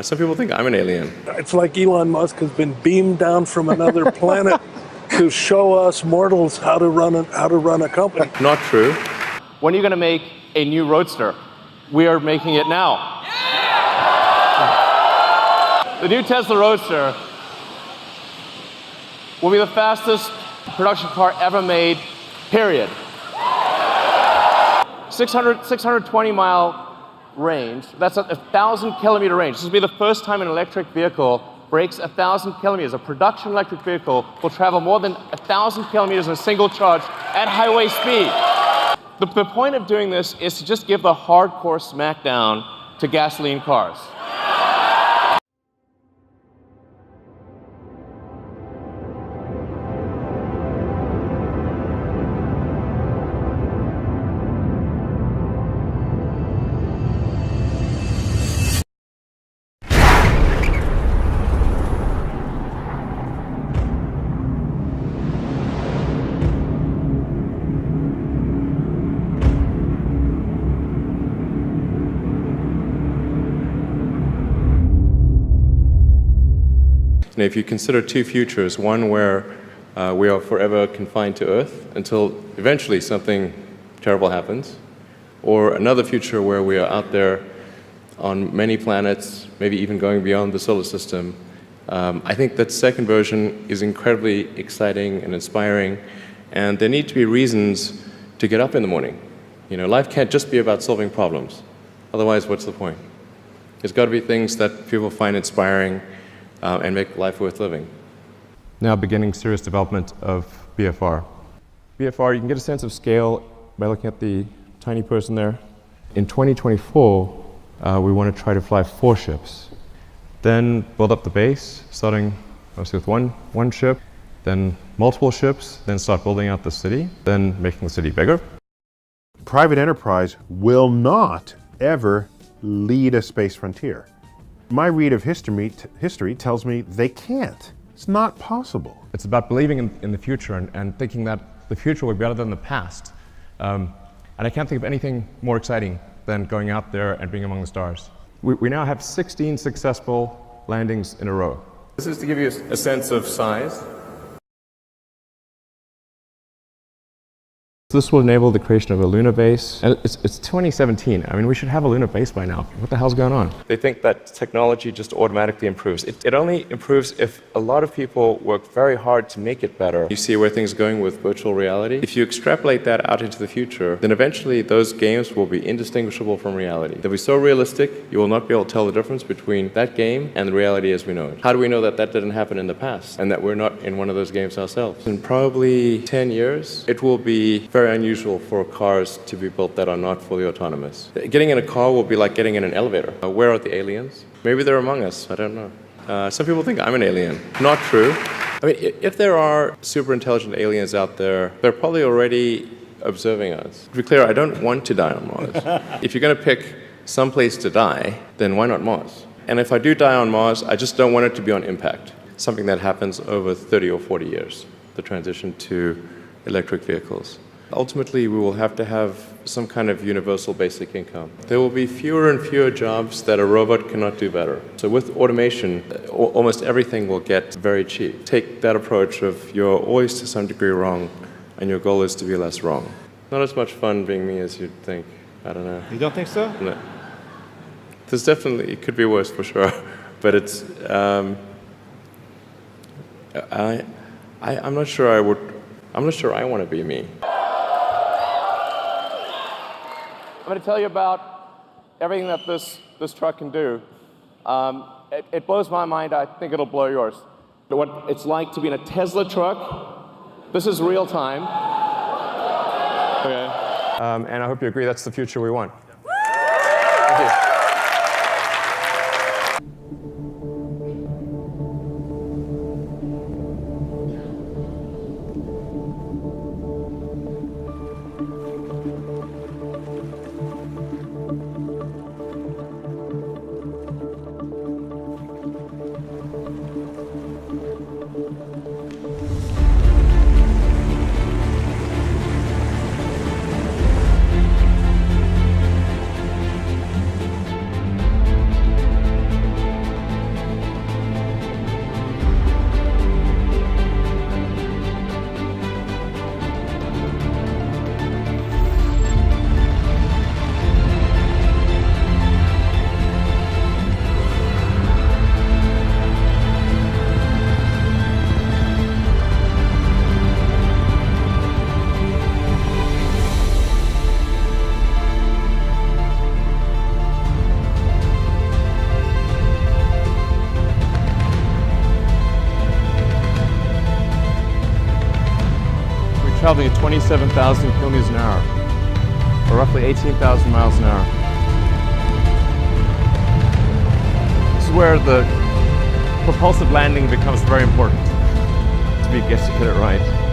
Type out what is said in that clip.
Some people think I'm an alien. It's like Elon Musk has been beamed down from another planet to show us mortals how to run a company. Not true. When are you going to make a new Roadster? We are making it now. Yeah! The new Tesla Roadster will be the fastest production car ever made, period. 620-mile range. That's a 1,000-kilometer range. This will be the first time an electric vehicle breaks 1,000 kilometers. A production electric vehicle will travel more than 1,000 kilometers in a single charge at highway speed. The point of doing this is to just give the hardcore smackdown to gasoline cars. If you consider two futures, one where we are forever confined to Earth until eventually something terrible happens, or another future where we are out there on many planets, maybe even going beyond the solar system, I think that second version is incredibly exciting and inspiring, and there need to be reasons to get up in the morning. You know, life can't just be about solving problems. Otherwise, what's the point? There's got to be things that people find inspiring and make life worth living. Now beginning serious development of BFR. BFR, you can get a sense of scale by looking at the tiny person there. In 2024, we want to try to fly 4 ships. Then build up the base, starting mostly with one ship, then multiple ships, then start building out the city, then making the city bigger. Private enterprise will not ever lead a space frontier. My read of history tells me they can't. It's not possible. It's about believing in the future and thinking that the future will be better than the past. And I can't think of anything more exciting than going out there and being among the stars. We now have 16 successful landings in a row. This is to give you a sense of size. This will enable the creation of a lunar base. And it's 2017. I mean, we should have a lunar base by now. What the hell's going on? They think that technology just automatically improves. It only improves if a lot of people work very hard to make it better. You see where things are going with virtual reality? If you extrapolate that out into the future, then eventually those games will be indistinguishable from reality. They'll be so realistic, you will not be able to tell the difference between that game and the reality as we know it. How do we know that that didn't happen in the past and that we're not in one of those games ourselves? In probably 10 years, it will be very unusual for cars to be built that are not fully autonomous. Getting in a car will be like getting in an elevator. Where are the aliens? Maybe they're among us. I don't know. Some people think I'm an alien. Not true. I mean, if there are super intelligent aliens out there, they're probably already observing us. To be clear, I don't want to die on Mars. If you're going to pick some place to die, then why not Mars? And if I do die on Mars, I just don't want it to be on impact. Something that happens over 30 or 40 years, the transition to electric vehicles. Ultimately, we will have to have some kind of universal basic income. There will be fewer and fewer jobs that a robot cannot do better. So with automation, almost everything will get very cheap. Take that approach of you're always to some degree wrong, and your goal is to be less wrong. Not as much fun being me as you'd think. I don't know. You don't think so? No. There's definitely, it could be worse for sure, but it's, I'm not sure I want to be me. I'm going to tell you about everything that this truck can do. It blows my mind. I think it'll blow yours. What it's like to be in a Tesla truck. This is real time. Okay. And I hope you agree that's the future we want. Thank you. traveling at 27,000 kilometers an hour, or roughly 18,000 miles an hour. This is where the propulsive landing becomes very important, to get it right.